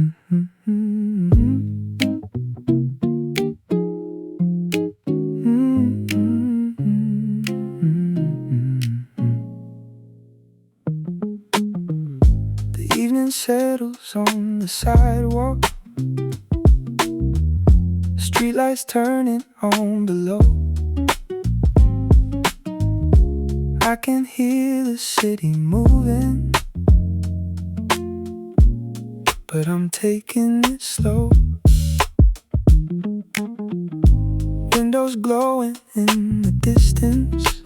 The evening settles on the sidewalk, streetlights turning on below. I can hear the city moving, but I'm taking it slow. Windows glowing in the distance,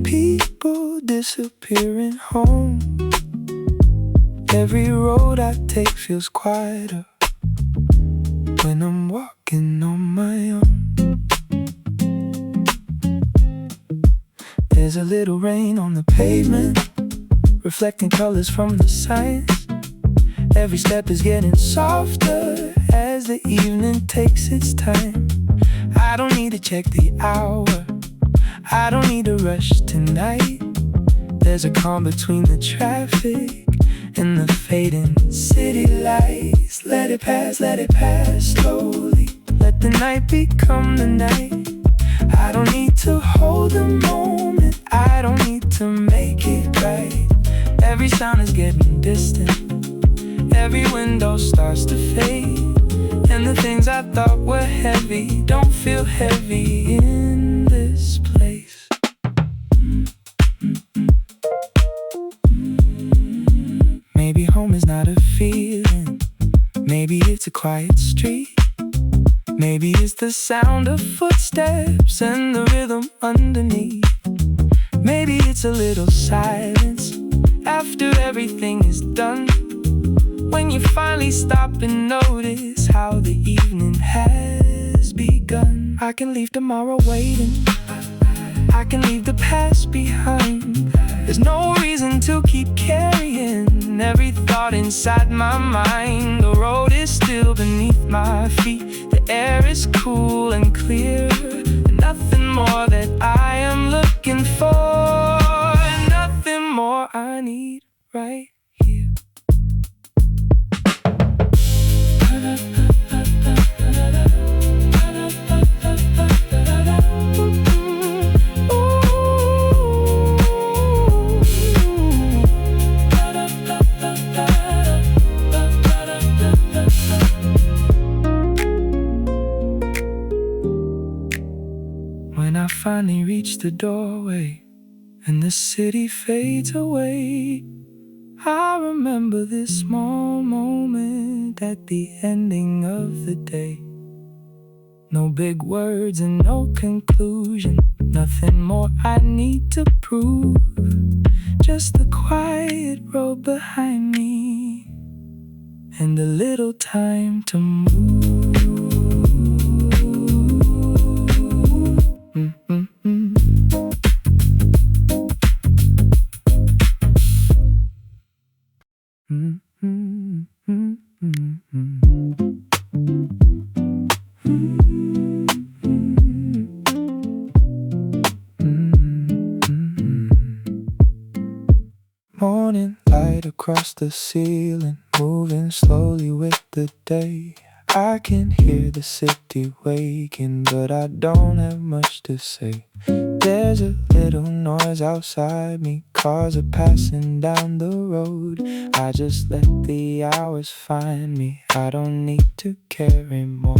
people disappearing home. Every road I take feels quieter when I'm walking on my own. There's a little rain on the pavement, reflecting colors from the signs. Every step is getting softer as the evening takes its time. I don't need to check the hour, I don't need to rush tonight. There's a calm between the traffic and the fading city lights. Let it pass slowly. Let the night become the night. I don't need to hold the moment, I don't need to make it right. Every sound is getting distant, every window starts to fade, and the things I thought were heavy don't feel heavy in this place. Maybe home is not a feeling, maybe it's a quiet street. Maybe it's the sound of footsteps and the rhythm underneath. Maybe it's a little silence after everything is done, when you finally stop and notice how the evening has begun. I can leave tomorrow waiting, I can leave the past behind. There's no reason to keep carrying every thought inside my mind. The road is still beneath my feet, the air is cool and clear, and nothing more that I am looking for, and nothing more I need right here. When I finally reach the doorway and the city fades away, I remember this small moment at the ending of the day. No big words and no conclusion, nothing more I need to prove. Just the quiet road behind me and a little time to move. Morning light across the ceiling, moving slowly with the day. I can hear the city waking, but I don't have much to say. There's a little noise outside me, cars are passing down the road. I just let the hours find me, I don't need to care anymore.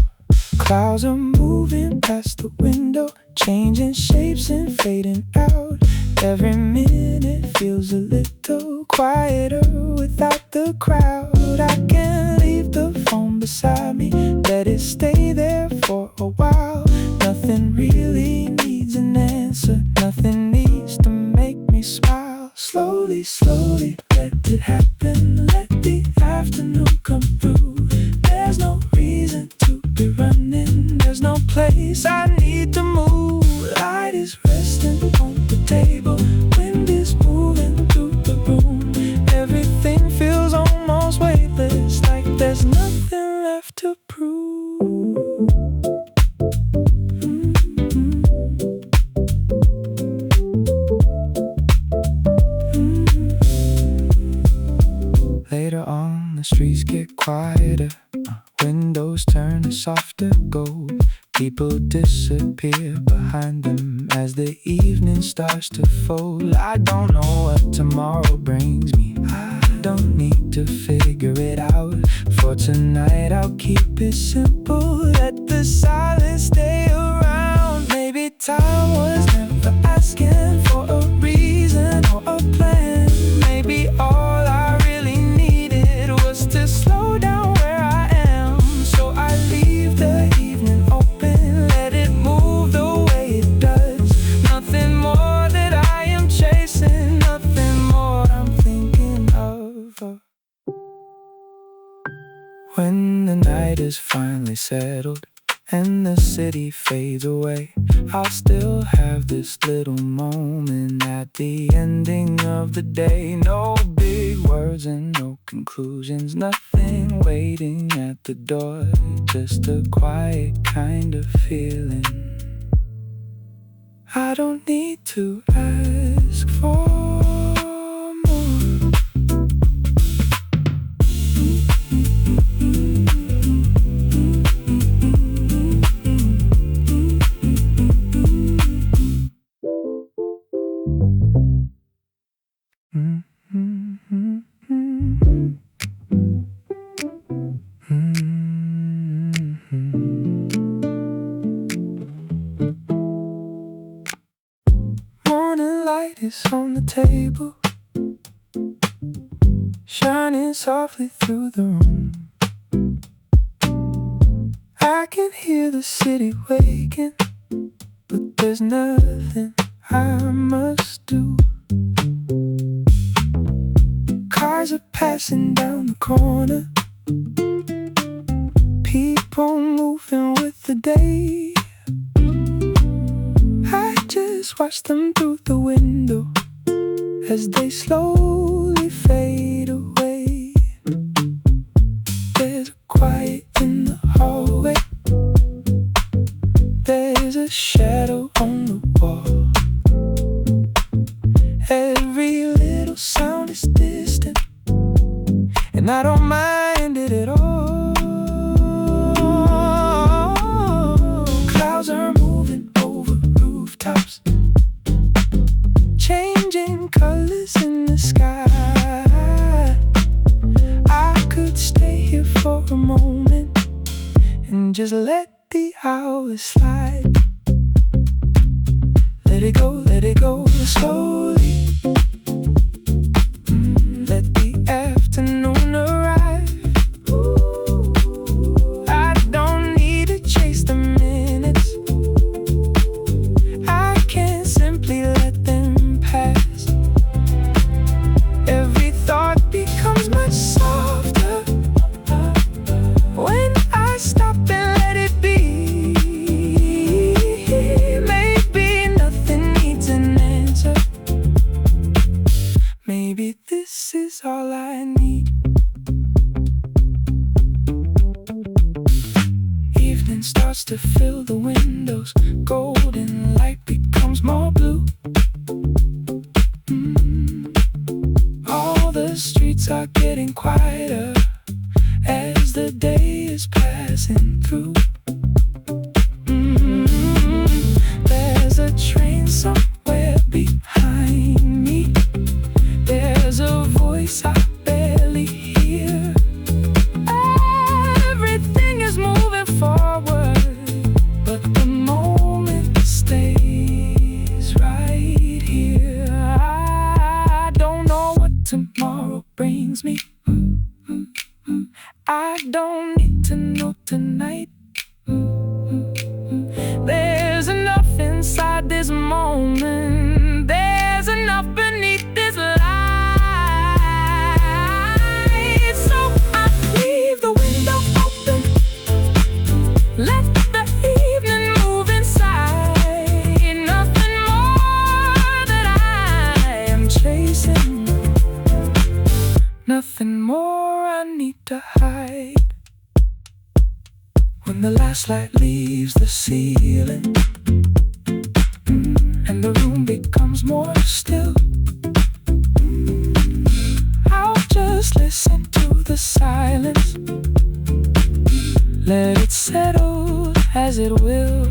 Clouds are moving past the window, changing shapes and fading out. Every minute feels a little quieter without the crowd. I can leave the phone beside me, let it stay there for a while. Nothing really needs an answer, nothing needs to make me smile. Slowly, slowly, let it happen, let the afternoon come through. There's no reason to be running, there's no place I need to move. Light is resting on the table, wind is moving through the room. Everything feels almost weightless, like there's nothing left to prove. Later on, the streets get quieter, windows turn a softer gold. People disappear behind them as the evening starts to fold. I don't know what tomorrow brings me, I don't need to figure it out. For tonight I'll keep it simple, let the silence stay around. Maybe time was never asking for a reason or a plan. Maybe all I really needed was to slow down where I am. So I leave the evening open, let it move the way it does. Nothing more that I am chasing, nothing more I'm thinking of. When the night is finally settled and the city fades away, I'll still have this little moment at the ending of the day. No big words and no conclusions, nothing waiting at the door, just a quiet kind of feeling. I don't need to ask for is on the table, shining softly through the room. I can hear the city waking, but there's nothing I must do. Cars are passing down the corner, people moving with the day. I just watch them through the window as they slowly fade away. There's a quiet in the hallway, there's a shadow on the wall. Every little sound is distant, and I don't mind it at all. Clouds are moving over rooftops, changing colors in the sky. I could stay here for a moment and just let the hours slide. Let it go slowly. Let the afternoon arrive. I don't need to chase the minutes, I can simply let them pass. Every thought becomes much softer when I stop and let it be. Maybe nothing needs an answer, maybe this is all I need. Evening starts to fill the windows, golden light becomes more blue. All the streets are getting quieter as the day is passing through. There's a train somewhere behind me, there's a voice I barely hear. Everything is moving forward, but the moment stays right here. I don't know what tomorrow brings me, I don't need to know tonight. There's enough inside this moment, there's enough beneath this light. So I leave the window open, let the evening move inside. Nothing more that I am chasing, nothing more I need to hide. When the last light leaves the ceiling and the room becomes more still, I'll just listen to the silence. Let it settle as it will.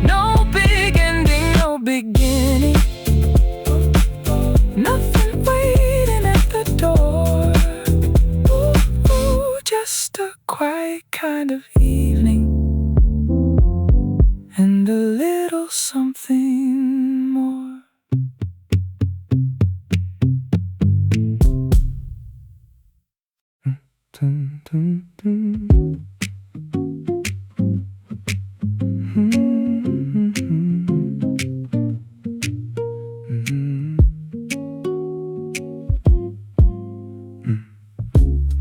No big ending, no beginning. Nothing waiting at the door. Ooh, just a quiet kind of evening, and a little something more. Dun, dun, dun.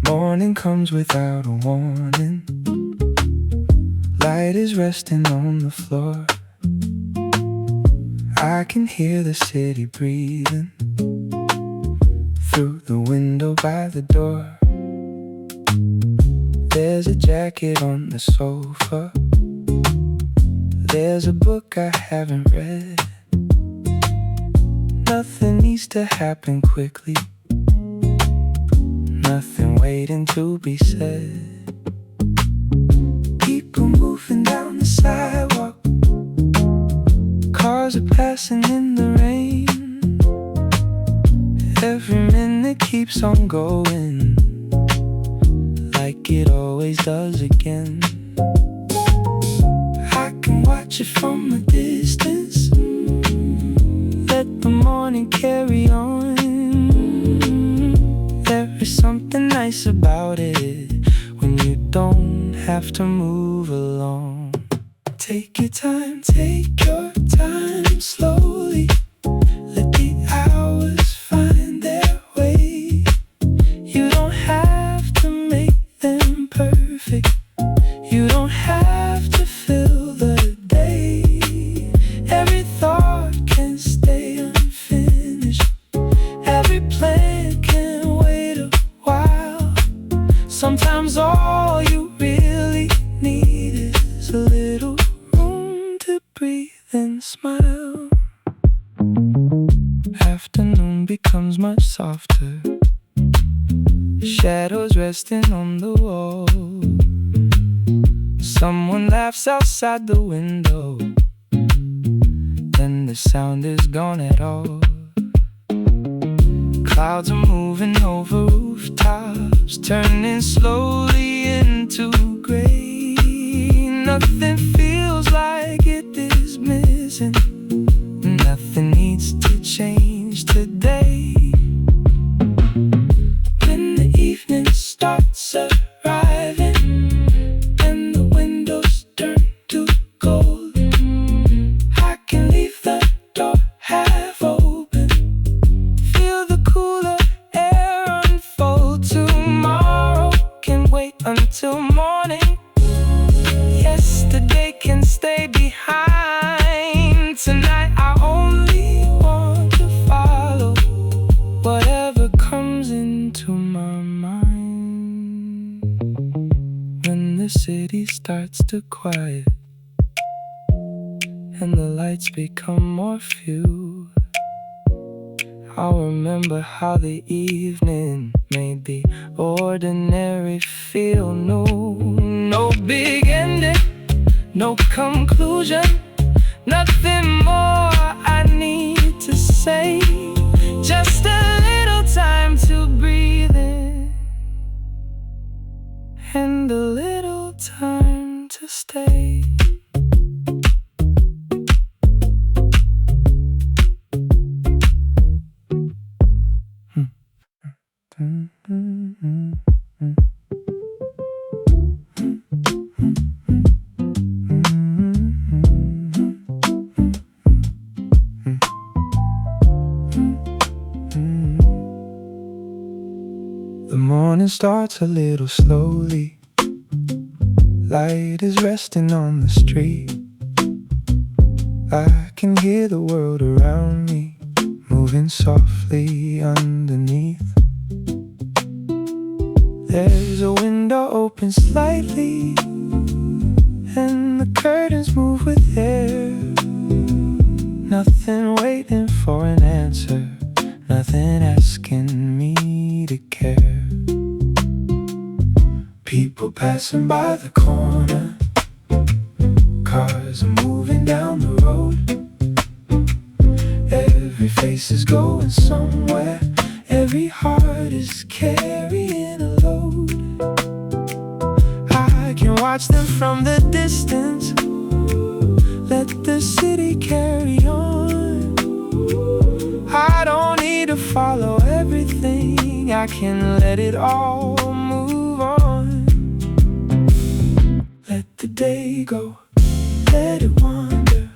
Morning comes without a warning. Light is resting on the floor. I can hear the city breathing through the window by the door. There's a jacket on the sofa. There's a book I haven't read. Nothing needs to happen quickly. Nothing waiting to be said. People moving down the sidewalk. Cars are passing in the rain. Every minute keeps on going, like it always does again. I can watch it from a distance. Let the morning carry on. There is something nice about it when you don't have to move along. Take your time slowly. Let the hours find their way. You don't have to make them perfect. You don't have to fill the day. Every thought can stay unfinished. Every plan can wait a while. Sometimes all you really need is a little room to breathe and smile. Afternoon becomes much softer. Shadows resting on the wall. Someone laughs outside the window. Then the sound is gone at all. Clouds are moving over rooftops, turning slowly into gray. Nothing feels like it is missing. Nothing needs to change today. When the evening starts arriving and the windows turn to gold, I can leave the door half open. Feel the cooler air unfold. Tomorrow can wait until morning. Yesterday can stay behind. Tonight I only want to follow whatever comes into my mind. When the city starts to quiet and the lights become more few, I'll remember how the evening made the ordinary feel new. No big ending, no conclusion, nothing more I need to say. Just a little time to breathe in and a little time to stay. The morning starts a little slowly. Light is resting on the street. I can hear the world around me moving softly underneath. There's a window open slightly, and the curtains move with air. Nothing waiting for an answer, nothing asking me to care. People Passing by the corner, cars are moving down the road. Every face is going somewhere, every heart is carrying a load. I can watch them from the distance, let the city carry on. I don't need to follow everything, I can let it all move on. Let the day go, let it wander,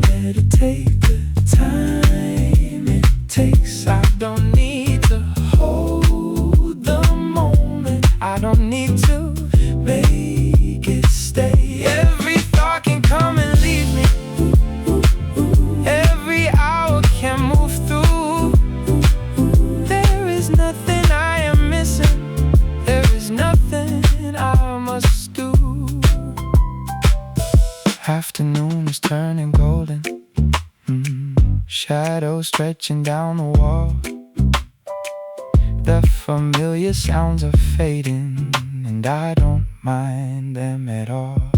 let it take the time it takes. I don't need to hold the moment, I don't need to make it stay. Every thought can come and leave me, every hour can move through. There is nothing I am missing, there is nothing I must do. Afternoon is turning golden, shadows stretching down the wall. The familiar sounds are fading, and I don't mind them at all.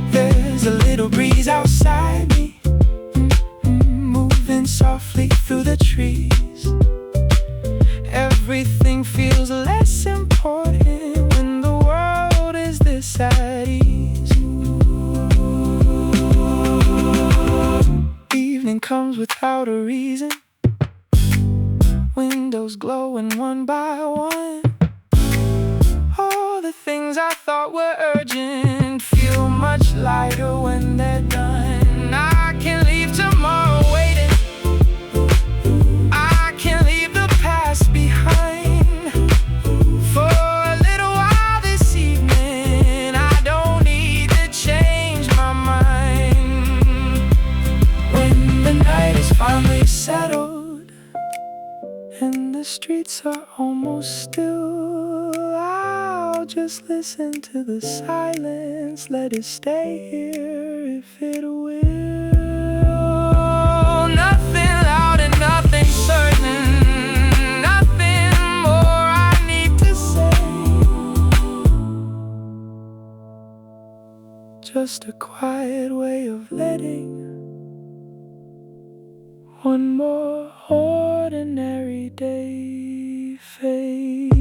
There's a little breeze outside me, moving softly through the trees. Everything feels less important when the world is this at ease. Evening comes without a reason, windows glowing one by one. All the things I thought were urgent feel much lighter when they're done. I can leave tomorrow waiting, I can leave the past behind. For a little while this evening, I don't need to change my mind. When the night is finally settled and the streets are almost still, I'll just listen to the silence, let it stay here if it will. Nothing loud and nothing certain, nothing more I need to say. Just a quiet way of letting one more ordinary day fade.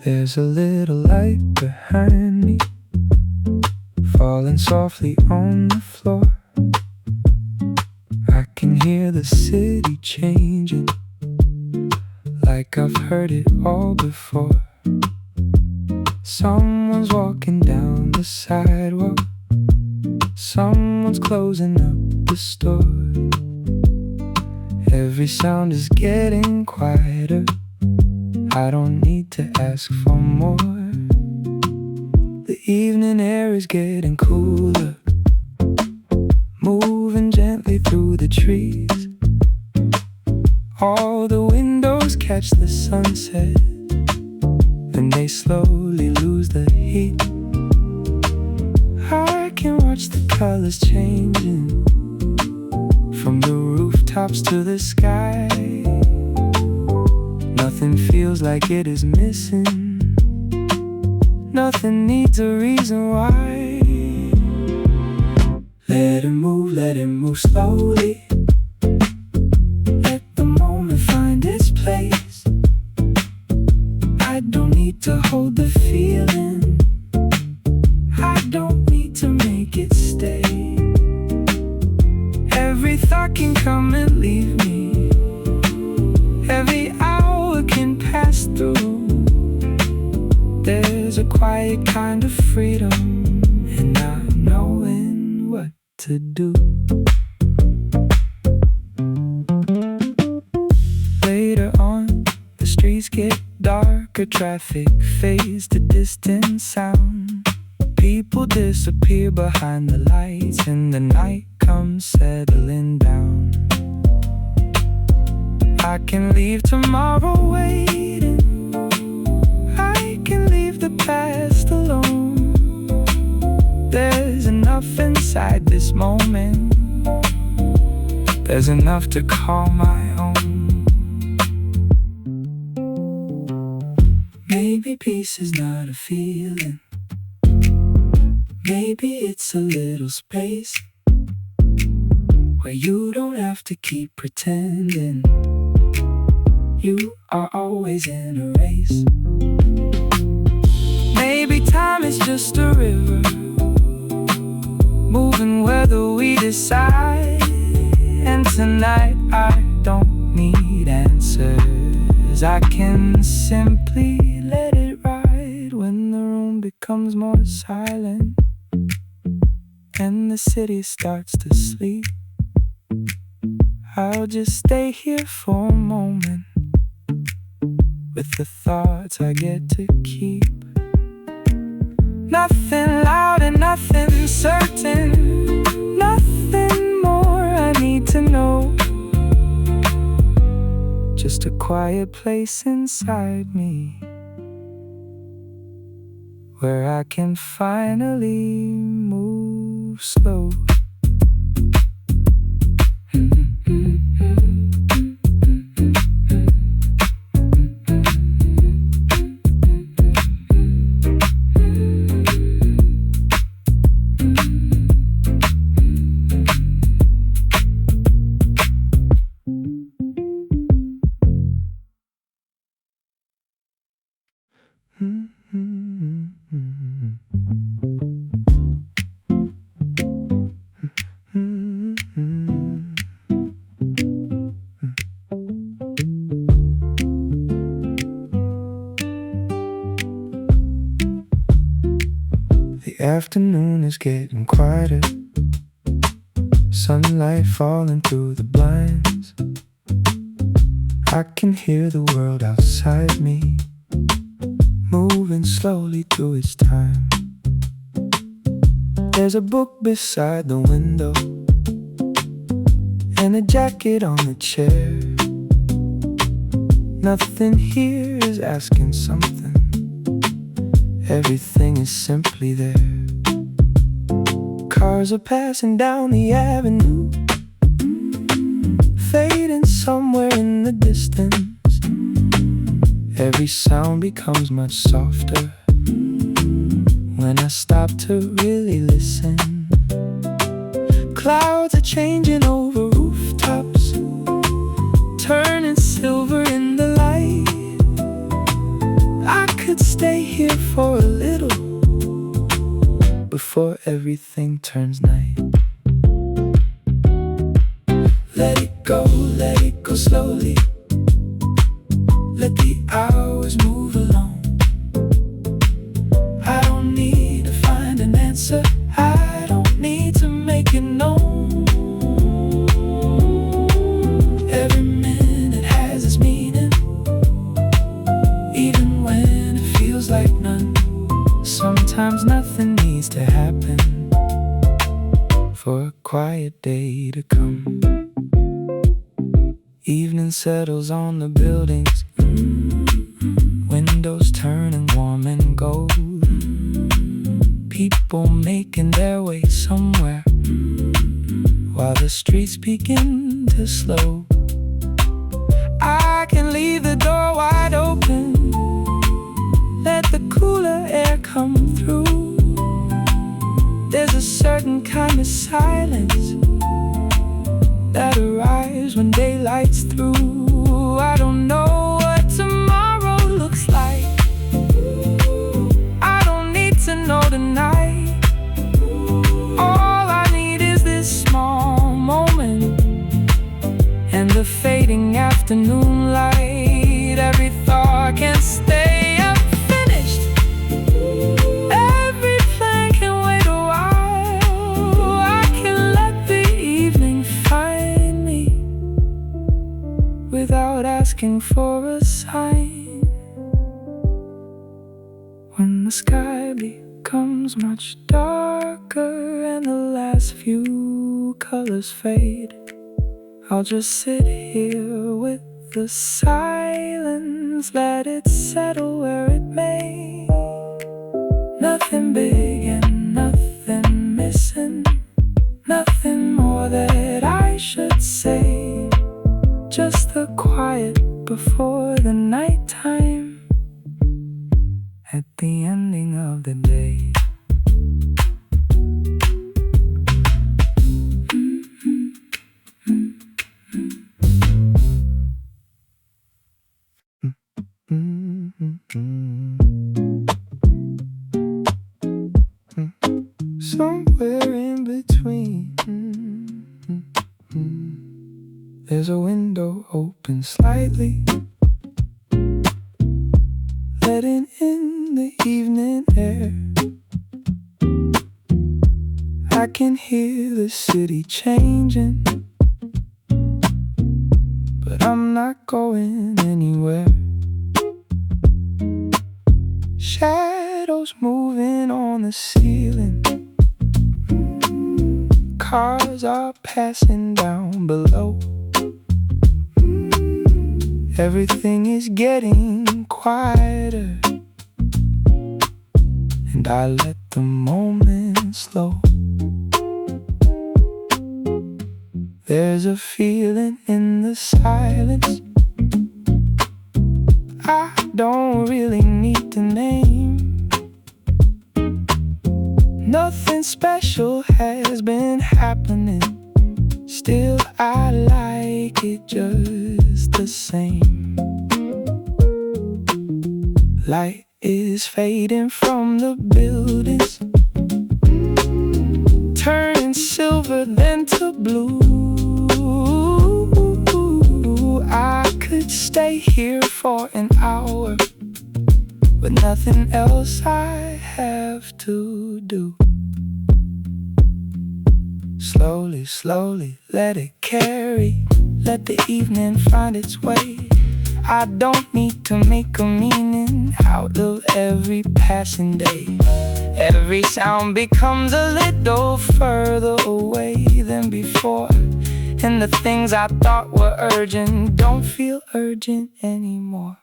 There's a little light behind me, falling softly on the floor. I can hear the city changing, like I've heard it all before. Someone's walking down the sidewalk, someone's closing up the store. Every sound is getting quieter, I don't need to ask for more. The evening air is getting cooler, moving gently through the trees. All the windows catch the sunset, then they slowly lose the heat. I can watch the colors changing, from the rooftops to the sky. Nothing feels like it is missing, nothing needs a reason why. Let it move slowly, let the moment find its place. I don't need to hold the feeling, I don't need to make it stay. Every thought can come and leave me, every hour can pass through. There's a quiet kind of freedom in not knowing what to do. traffic fades to distant sound. People disappear behind the lights and the night comes settling down. I can leave tomorrow waiting. I can leave the past alone. There's enough inside this moment. There's enough to call my own. Maybe peace is not a feeling. Maybe it's a little space where you don't have to keep pretending you are always in a race. Maybe time is just a river moving whether we decide. And tonight I don't need answers. I can simply let it ride when the room becomes more silent and the city starts to sleep. I'll just stay here for a moment with the thoughts I get to keep. Nothing loud and nothing certain, nothing more I need to know. Just a quiet place inside me where I can finally move slow. The afternoon is getting quieter, sunlight falling through the blinds. I can hear the world outside me moving slowly through its time. There's a book beside the window and a jacket on the chair. Nothing here is asking something. Everything is simply there. Cars are passing down the avenue, fading somewhere in the distance. Every sound becomes much softer when I stop to really listen. Clouds are changing over rooftops, turning silver in the light. I could stay here for a little before everything turns night. Let it go slowly. Let the hours move along. I don't need to find an answer. I don't need to make it known. Every minute has its meaning, even when it feels like none. Sometimes nothing needs to happen for a quiet day to come. Evening settles on the buildings, windows turning warm and gold. People making their way somewhere while the streets begin to slow. I can leave the door wide open, let the cooler air come through. There's a certain kind of silence that arrives when daylight's through. I don't know what tomorrow looks like. I don't need to know tonight. All I need is this small moment and the fading afternoon light. Every thought can stay unfinished. Every plan can wait a while. I can let the evening find me without asking for a sign. last few colors fade, I'll just sit here with the silence, let it settle where it may. Nothing big and nothing missing, nothing more that I should say. Just the quiet before the nighttime, at the ending of the day. Somewhere in between, there's a window open slightly, letting in the evening air. I can hear the city changing, but I'm not going anywhere. Shadows moving on the ceiling, cars are passing down below. Everything is getting quieter, and I let the moment slow. There's a feeling in the silence I don't really need to name. Nothing special has been happening, still I like it just the same. Light is fading from the buildings, turning silver then to blue. I could stay here for an hour, but nothing else I have to do. Slowly, slowly, let it carry, let the evening find its way. I don't need to make a meaning out of every passing day. Every sound becomes a little further away than before, and the things I thought were urgent don't feel urgent anymore.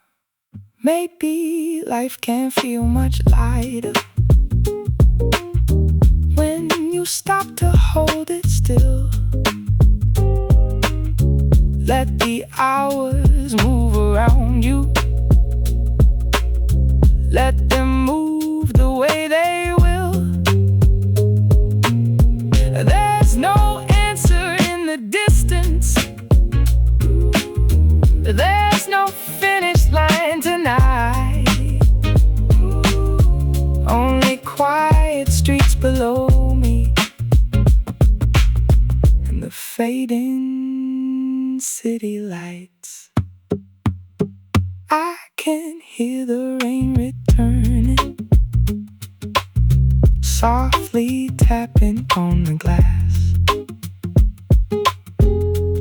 Maybe life can feel much lighter when you stop to hold it still. Let the hours move around you, let them move the way they will. There's no answer in the distance, there's no finish line tonight, only quiet streets below me and the fading city lights. I can hear the rain returning, softly tapping on the glass.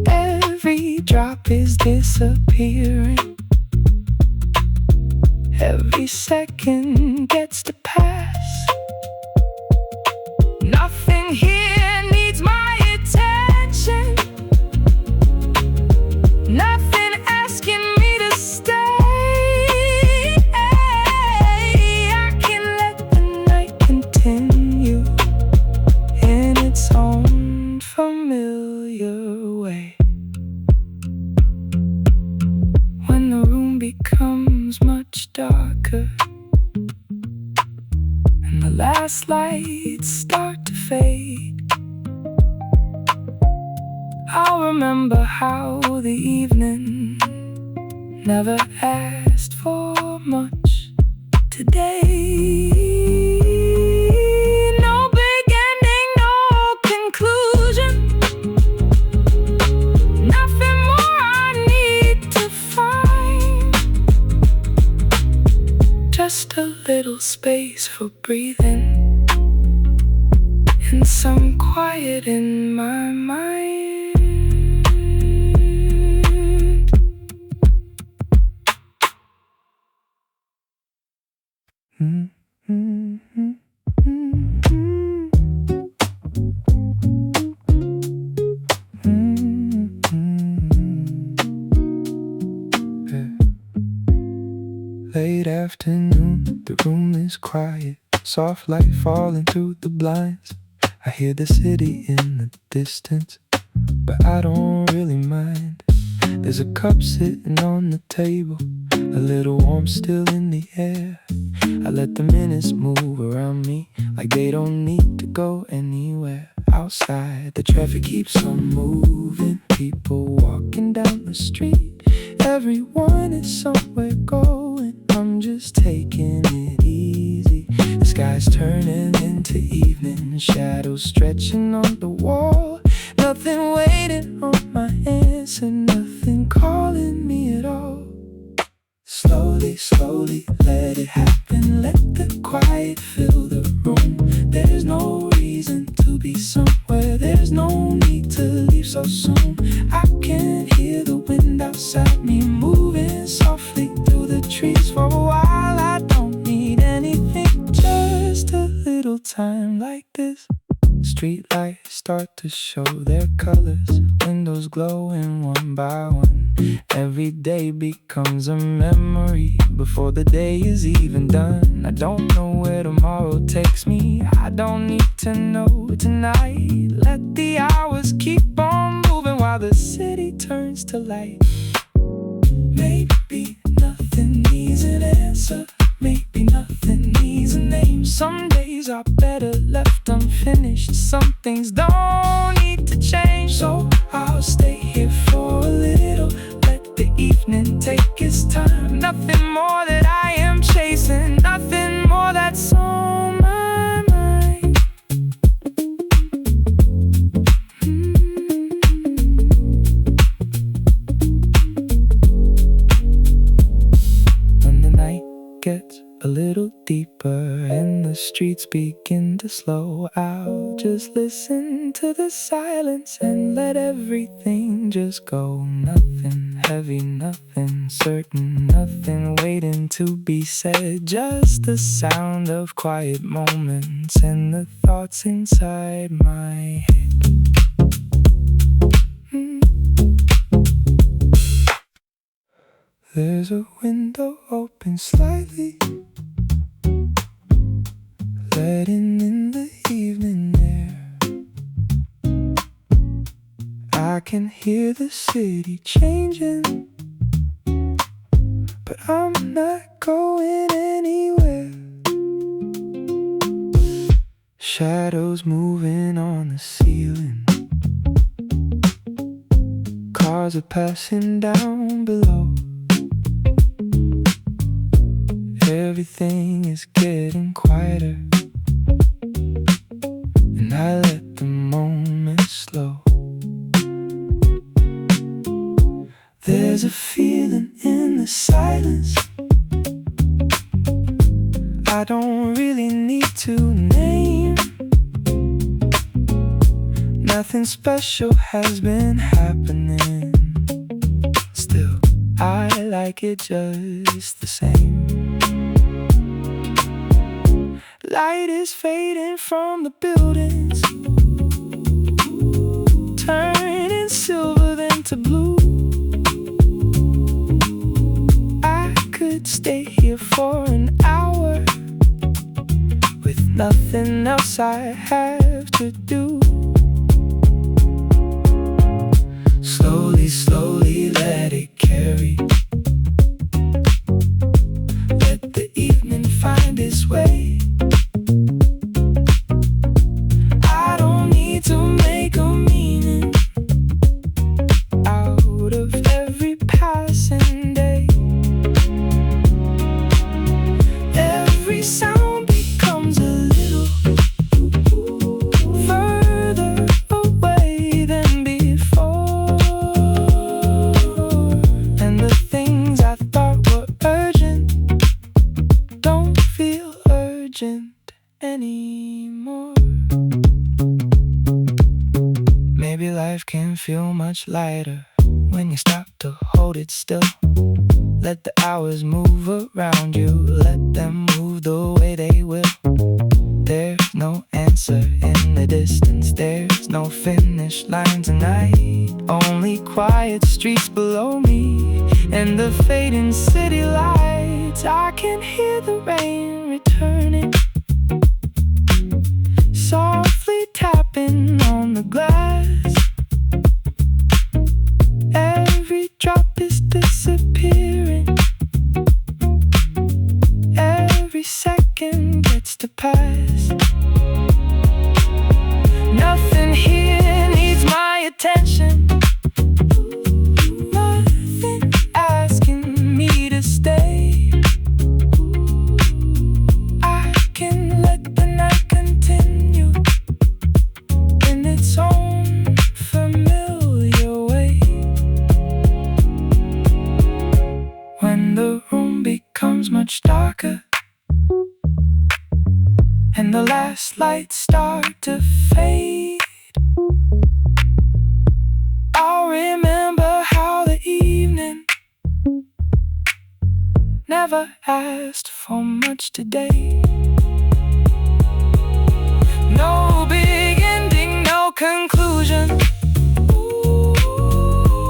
Every drop is disappearing, every second gets to pass. Nothing here needs my attention, nothing asking me to stay. I can let the night continue in its own familiar way. When the room becomes much darker and the last lights start to fade, I'll remember how the evening never asked for much today. No big ending, no conclusion, nothing more I need to find. Just a little space for breathing and some quiet in my mind. room is quiet, soft light falling through the blinds. I hear the city in the distance, but I don't really mind. There's a cup sitting on the table, a little warmth still in the air. I let the minutes move around me like they don't need to go anywhere. Outside, the traffic keeps on moving, people walking down the street. Everyone is somewhere going, I'm just taking it easy. The sky's turning into evening, shadows stretching on the wall. Nothing waiting on my answer, nothing calling me at all. Slowly, slowly, let it happen. Let the quiet fill the room. There's no reason to be somewhere, there's no need to leave so soon. I can hear the wind outside me moving softly through the trees. For a while I don't need anything, just a little time like this. Street lights start to show their colors, windows glowing one by one. Every day becomes a memory before the day is even done. I don't know where tomorrow takes me, I don't need to know tonight. Let the hours keep on moving while the city turns to light. Maybe nothing needs an answer, maybe nothing needs a name. Some days are better left unfinished, some things don't need to change. So I'll stay here for a little, let the evening take its time. Nothing more that I am chasing, nothing more that's on my mind. When the night gets a little deeper and the streets begin to slow, I'll just listen to the silence and let everything just go. Nothing heavy, nothing certain, nothing waiting to be said. Just the sound of quiet moments and the thoughts inside my head. There's a window open slightly, letting in the evening air. I can hear the city changing, but I'm not going anywhere. Shadows moving on the ceiling, cars are passing down below. Everything is getting quieter, and I let the moment slow. There's a feeling in the silence I don't really need to name. Nothing special has been happening, still I like it just the same. Light is fading from the buildings, turning silver then to blue. I could stay here for an hour with nothing else I have to do. Slowly, slowly let it carry, let the evening find its way. I don't need to make a meaning out of every passing day. Every sound becomes a little further away than before, and the things I thought were urgent don't feel urgent anymore. Maybe life can feel much lighter when you stop to hold it still. Let the hours move around you, let them move the way they will. There's no answer in the distance, there's no finish line tonight. Only quiet streets below me and the fading city lights. I can hear the rain dropping on the glass. Every drop is disappearing. Every second gets to pass. Nothing here needs my attention. Nothing asking me to stay. I can let the night continue in its own familiar way. When the room becomes much darker and the last lights start to fade, I'll remember how the evening never asked for much today. No big ending, no conclusion,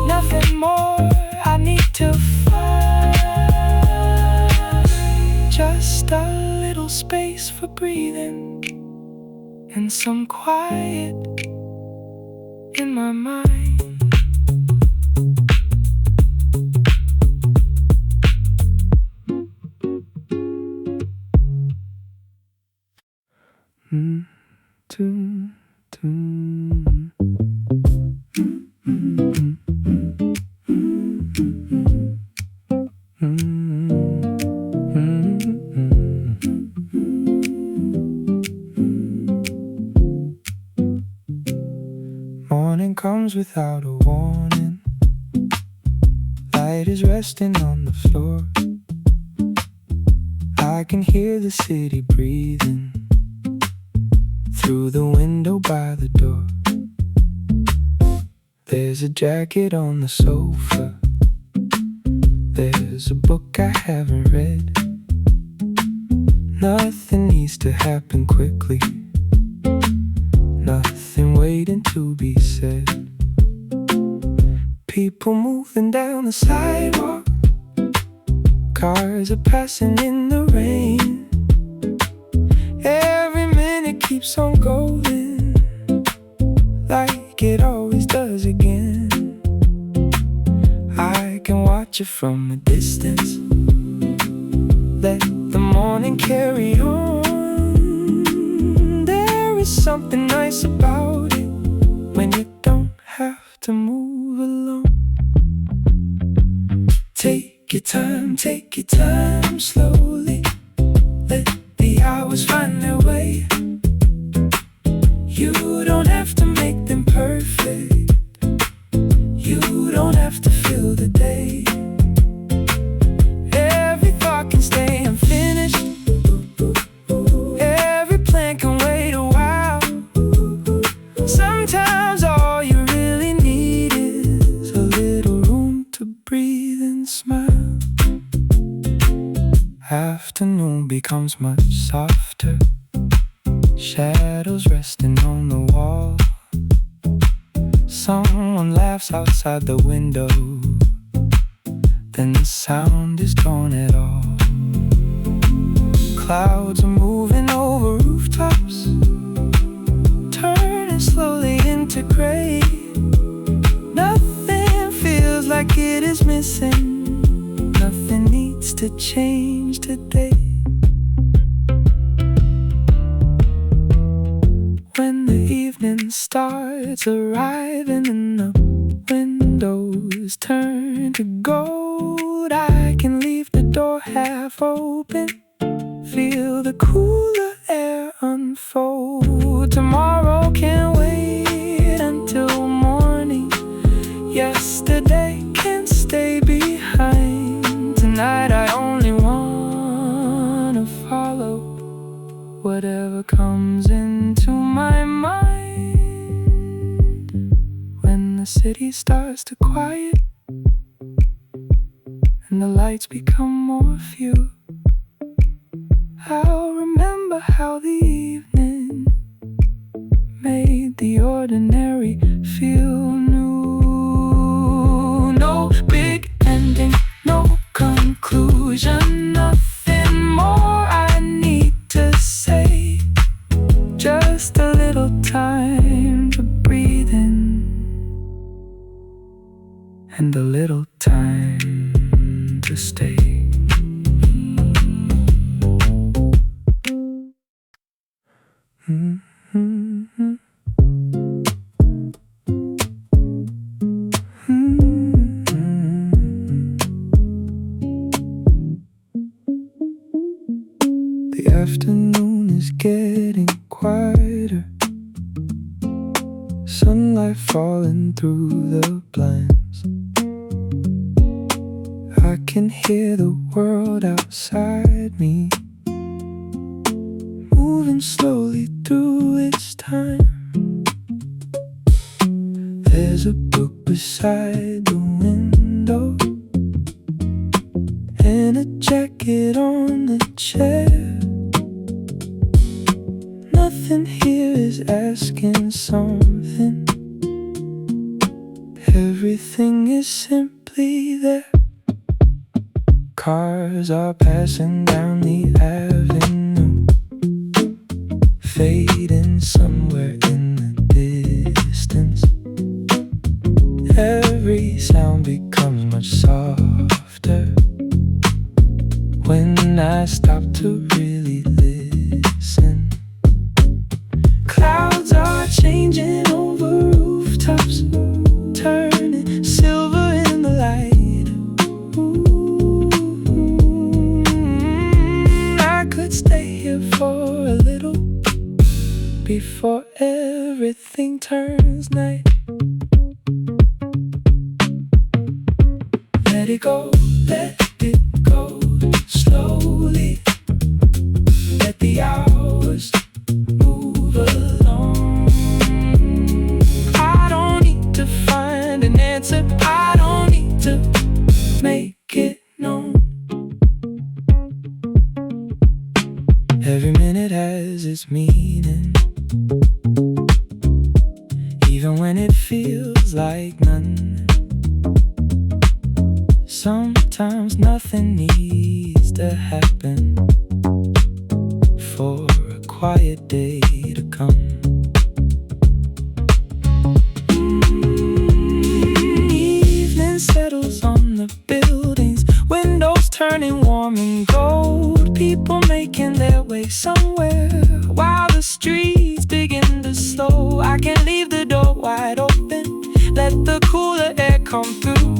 nothing more I need to find. Just a little space for breathing and some quiet in my mind. Morning comes without a warning. Light is resting on the floor. I can hear the city breathing through the window by the door. There's a jacket on the sofa. There's a book I haven't read. Nothing needs to happen quickly. Nothing waiting to be said. People moving down the sidewalk. Cars are passing in the rain. Every minute keeps on going, like it always does again. I can watch it from a distance. Let the morning carry on. There is something nice about it when you don't have to move alone. Take your time slowly. Let the hours find their way. You don't have to make them perfect. You don't have to fill the day. Every thought can stay unfinished. Every plan can wait a while. Sometimes all you really need is a little room to breathe and smile. Afternoon becomes much softer. Shadows resting on the wall. Someone laughs outside the window. Then the sound is gone at all. Clouds are moving over rooftops, turning slowly into gray. Nothing feels like it is missing. Nothing needs to change today. When the evening starts arriving and the windows turn to gold, I can leave the door half open, feel the cooler air unfold. Tomorrow can't wait until morning. Yesterday can stay behind. Tonight I only wanna follow whatever comes into my mind. When the city starts to quiet and the lights become more few, I'll remember how the evening made the ordinary feel new. No big ending, no conclusion, nothing more I need to say. Just a little time and a little time to stay. The afternoon is getting quieter, sunlight falling through the blinds. I can hear the world outside me, moving slowly through its time. There's a book beside the window and a jacket on the chair. Nothing here is asking something. Everything is simply there. Cars are passing down the avenue, fading somewhere in the distance. Every sound becomes much softer when I stop to really listen. Clouds are changing over rooftops, turning silver in the light. I could stay here for a little before everything turns night. Let it go, let it go slowly. Let the hours move along. I don't need to find an answer, I don't need to make it known. Every minute has its meaning, even when it feels like none. Sometimes nothing needs to happen for a quiet day to come. Evening settles on the buildings, windows turning warm and gold. People making their way somewhere while the streets begin to slow. I can leave the door wide open, let the cooler air come through.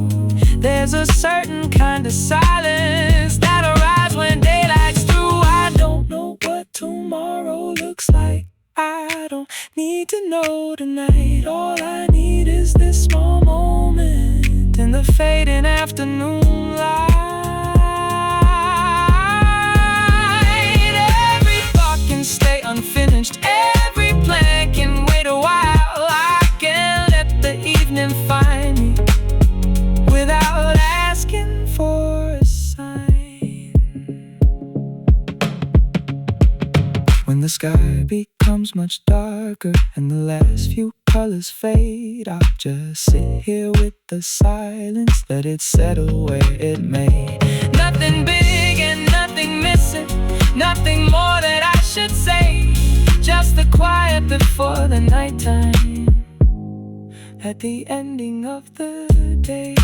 There's a certain kind of silence that arrives when daylight's through. I don't know what tomorrow looks like, I don't need to know tonight. All I need is this small moment in the fading afternoon light. Every thought can stay unfinished, every plan can wait a while. I can let the evening find me without asking for a sign. When the sky becomes much darker and the last few colors fade, I'll just sit here with the silence, let it settle where it may. Nothing big and nothing missing, nothing more that I should say. Just the quiet before the nighttime, at the ending of the day.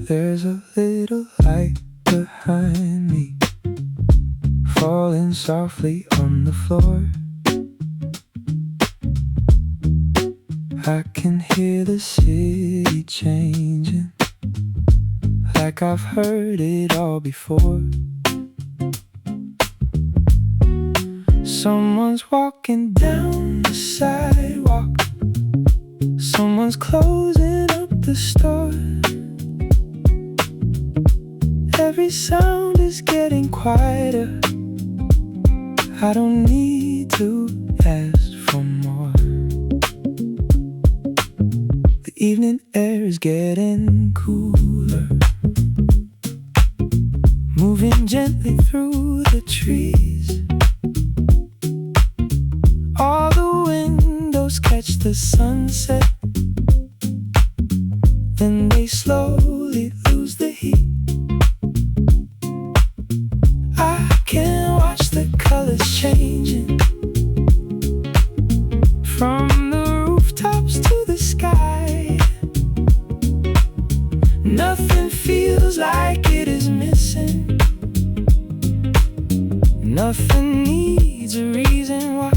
There's a little light behind me, falling softly on the floor. I can hear the city changing, like I've heard it all before. Someone's walking down the sidewalk, someone's closing up the store. Every sound is getting quieter, I don't need to ask for more. The evening air is getting cooler, moving gently through the trees. All the windows catch the sunset, then they slowly lose the heat. I can watch the colors changing from the rooftops to the sky. Nothing feels like it is missing. Nothing needs a reason why.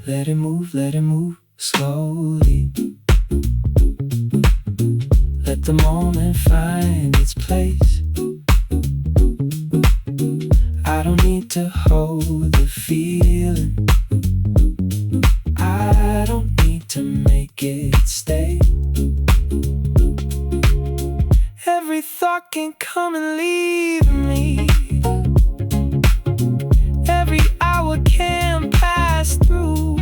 Let it move slowly. Let the moment find its place. I don't need to hold the feeling. I don't need to make it stay. Every thought can come and leave me. Every hour can pass through.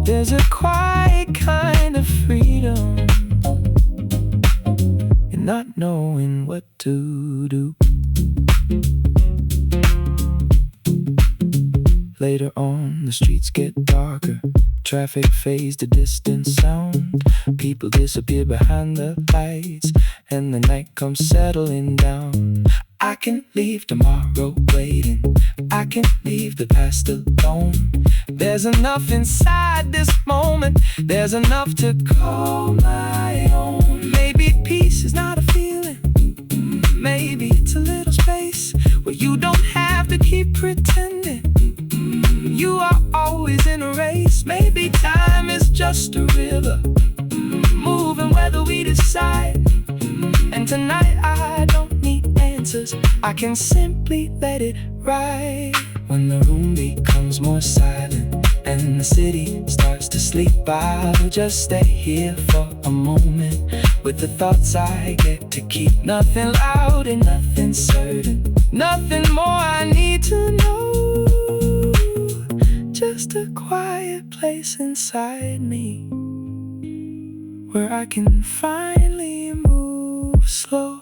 There's a quiet kind of freedom in not knowing what to do. Later on, the streets get darker. Traffic fades to distant sound. People disappear behind the lights, and the night comes settling down. I can leave tomorrow waiting. I can leave the past alone. There's enough inside this moment. There's enough to call my own. Maybe peace is not a feeling. Maybe it's a little space where you don't have to keep pretending you are always in a race. Maybe time is just a river, moving whether we decide. And tonight I don't need answers. I can simply let it ride. When the room becomes more silent and the city starts to sleep, I'll just stay here for a moment with the thoughts I get to keep. Nothing loud and nothing certain, nothing more I need to know. Just a quiet place inside me where I can finally move slow.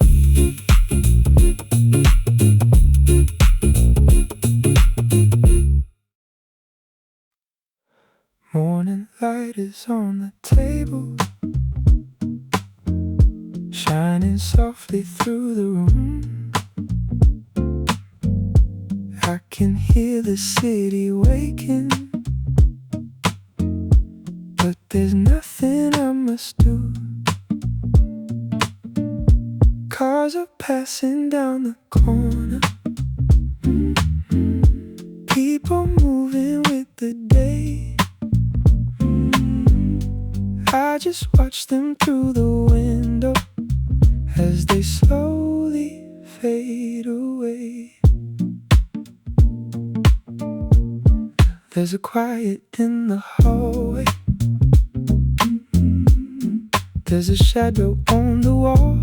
Morning light is on the table, shining softly through the room. I can hear the city waking, but there's nothing I must do. Cars are passing down the corner, people moving with the day. I just watch them through the window as they slowly fade away. There's a quiet in the hallway. There's a shadow on the wall.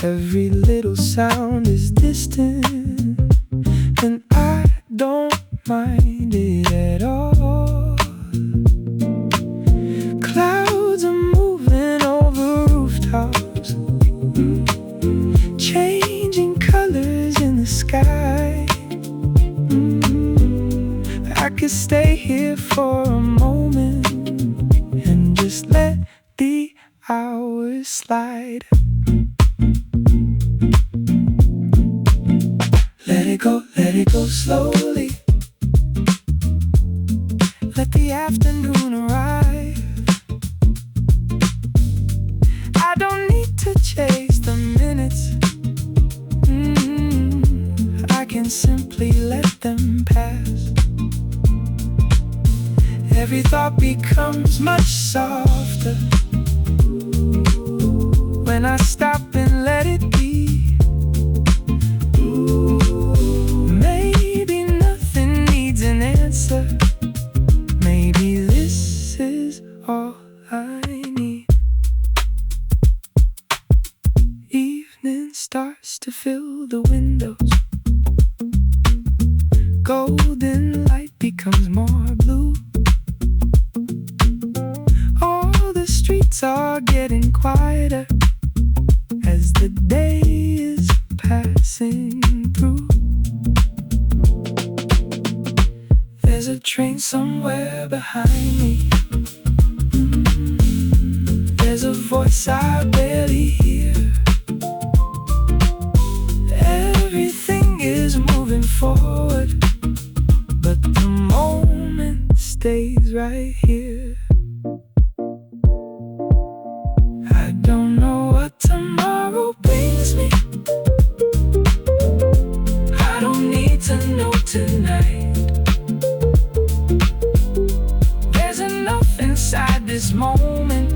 Every little sound is distant, and I don't mind it at all. Clouds are moving over rooftops, changing colors in the sky. I could stay here for a moment and just let the hours slide. Let it go slowly. Let the afternoon arrive. I don't need to chase the minutes. I can simply let them pass. Every thought becomes much softer when I stop and let it be. Maybe nothing needs an answer. Maybe this is all I need. Evening starts to fill the windows. Golden light becomes more blue. streets are getting quieter as the day is passing through. There's a train somewhere behind me. There's a voice I barely hear. Everything is moving forward, but the moment stays right here. I don't know what tomorrow brings me. I don't need to know tonight. There's enough inside this moment.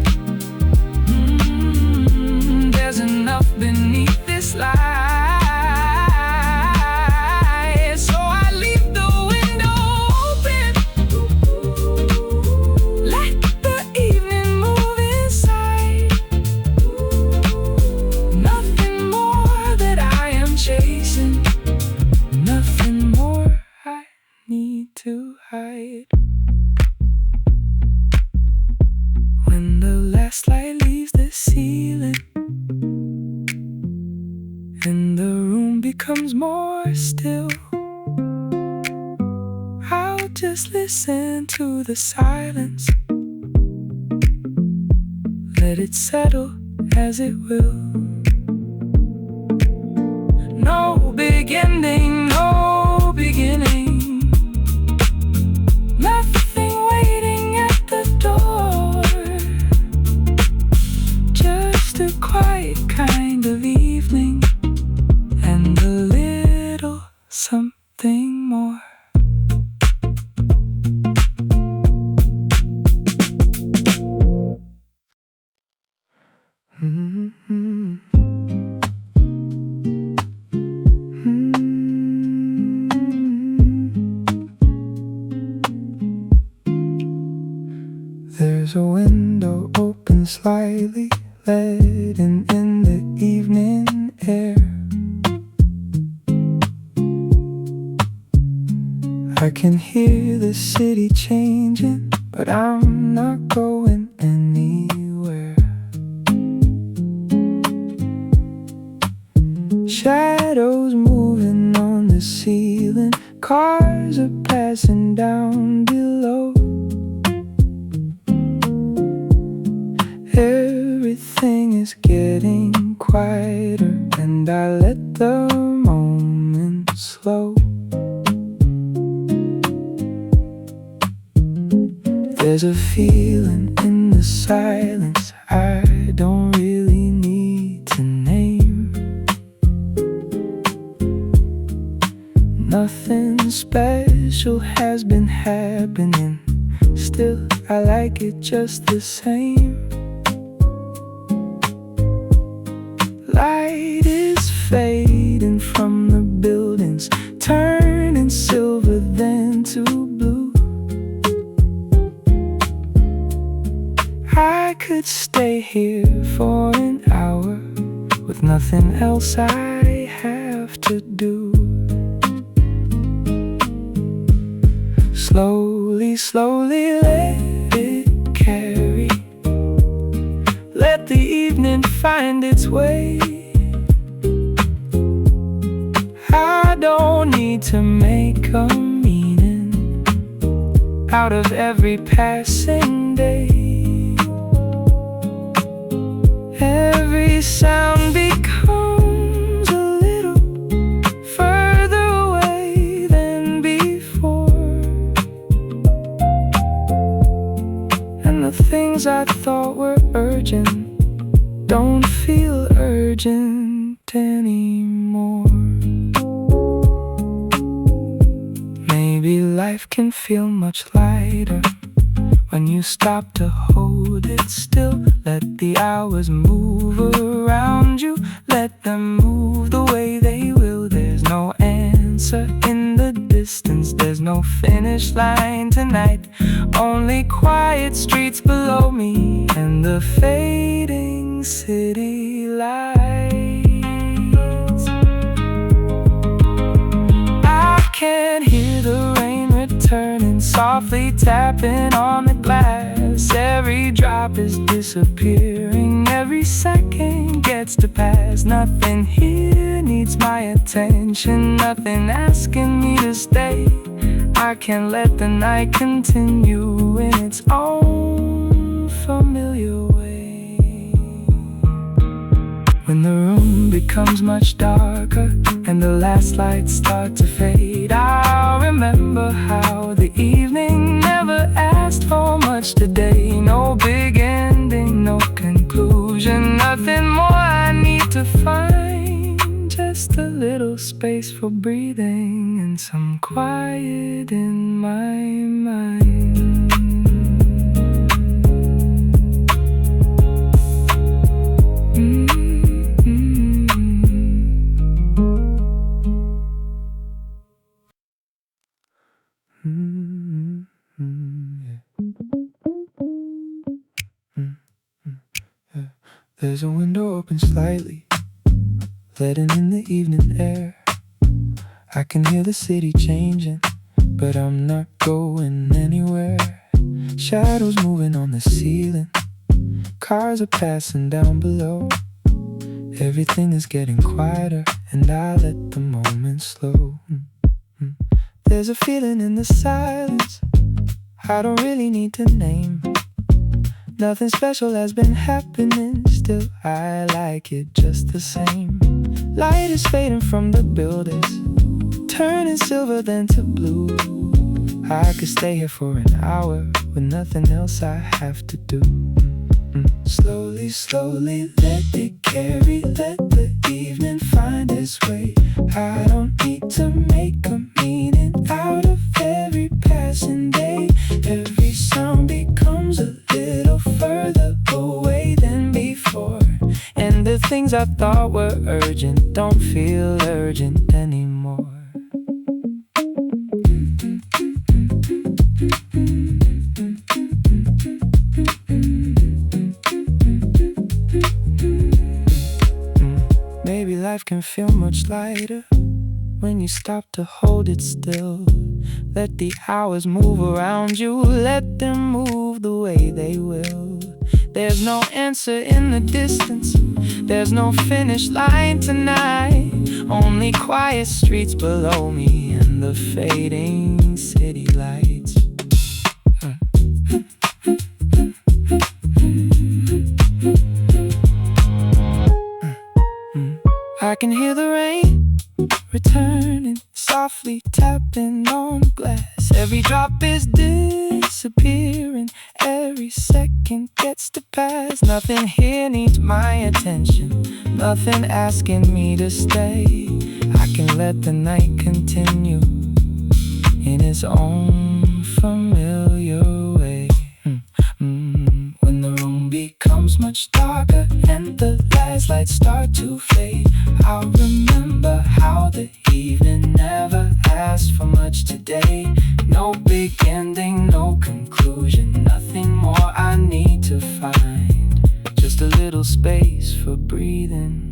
There's enough beneath this light. So I leave the window open. Let the evening move inside. Nothing more that I am chasing. Nothing more I need to hide. When the last light leaves the ceiling and the room becomes more still, I'll just listen to the silence. Let it settle as it will. No big ending, no beginning. Nothing waiting at the door. Just a quiet kind of evening and a little something more. There's a window open slightly, letting in the evening air. I can hear the city changing, but I'm not going anywhere. Shadows moving on the ceiling, cars are passing down below. Everything is getting quieter, and I let the moment slow. There's a feeling in the silence I don't really need to name. Nothing special has been happening, still I like it just the same. Light is fading from the buildings, turning silver then to blue. I could stay here for an hour with nothing else I have to do. Slowly, slowly let it carry. Let the evening find its way. I don't need to make a meaning out of every passing day. Every sound becomes a little further away than before, and the things I thought were urgent don't feel urgent anymore. Maybe life can feel much lighter when you stop to hold it still. Let the hours move around you, let them move the way they will. There's no answer in the distance, there's no finish line tonight. Only quiet streets below me and the fading city lights. I can hear the rain return. turning, softly tapping on the glass. Every drop is disappearing, every second gets to pass. Nothing here needs my attention, nothing asking me to stay. I can't let the night continue in its own familiar way. When the room becomes much darker and the last lights start to fade, I'll remember how the evening never asked for much today. No big ending, no conclusion, nothing more I need to find. Just a little space for breathing and some quiet in my mind. There's a window open slightly, letting in the evening air. I can hear the city changing, but I'm not going anywhere. Shadows moving on the ceiling, cars are passing down below. Everything is getting quieter, and I let the moment slow. There's a feeling in the silence I don't really need to name. Nothing special has been happening, still I like it just the same. Light is fading from the buildings, turning silver then to blue. I could stay here for an hour with nothing else I have to do. Slowly, slowly let it carry, let the evening find its way. I don't need to make a meaning out of every passing day. Every sound becomes a little further away than before, and the things I thought were urgent don't feel urgent anymore. Maybe life can feel much lighter when you stop to hold it still. Let the hours move around you, let them move the way they will. There's no answer in the distance, there's no finish line tonight. Only quiet streets below me and the fading city lights. I can hear the rain returning, softly tapping on glass. Every drop is disappearing, every second gets to pass. Nothing here needs my attention, nothing asking me to stay. I can let the night continue in its own familiar way. When the room becomes much darker and the last lights start to fade, I'll remember how the evening never asked for much today. No big ending, no conclusion, nothing more I need to find. Just a little space for breathing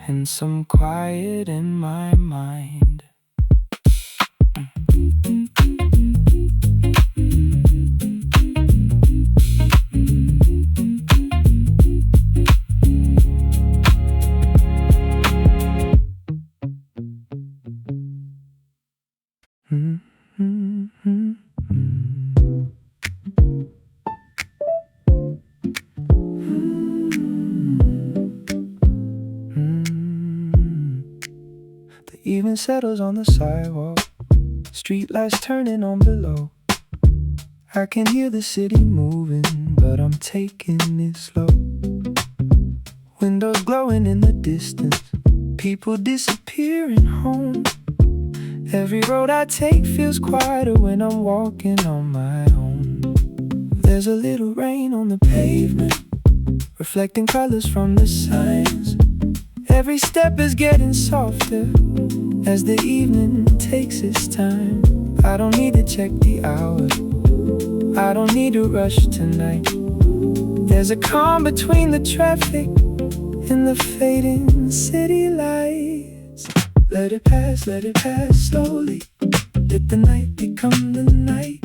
and some quiet in my mind. The evening settles on the sidewalk, streetlights turning on below. I can hear the city moving, but I'm taking it slow. Windows glowing in the distance, people disappearing home. Every road I take feels quieter when I'm walking on my own. There's a little rain on the pavement, reflecting colors from the signs. Every step is getting softer as the evening takes its time. I don't need to check the hour, I don't need to rush tonight. There's a calm between the traffic and the fading city lights. Let it pass slowly. Did the night become the night?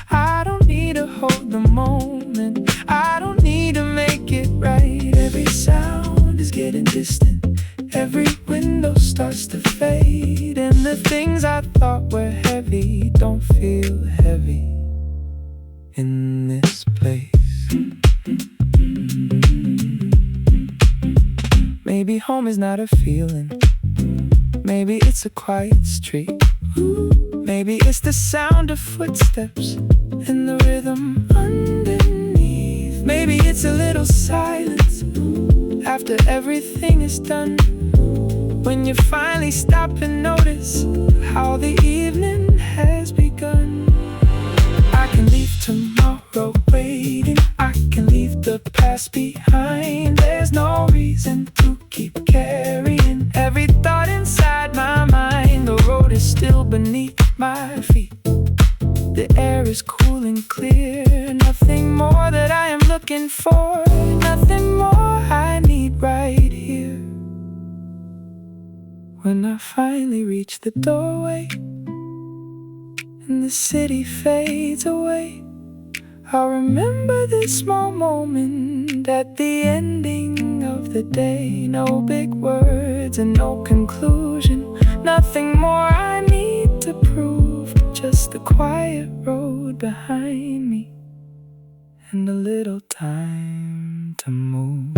I don't need to hold the moment, I don't need to make it right. Every sound is getting distant, every window starts to fade, and the things I thought were heavy don't feel heavy in this place. Maybe home is not a feeling, maybe it's a quiet street, maybe it's the sound of footsteps and the rhythm underneath. Maybe it's a little silence after everything is done, when you finally stop and notice how the evening has begun. I can leave tomorrow waiting, I can leave the past behind. There's no reason to keep carrying every thought inside my mind. The road is still beneath my feet, the air is cool and clear. Nothing more that I am looking for, nothing more I need right here. When I finally reach the doorway and the city fades away, I'll remember this small moment at the ending of the day. No big words and no conclusion, nothing more I need to prove, just the quiet road behind me and a little time to move.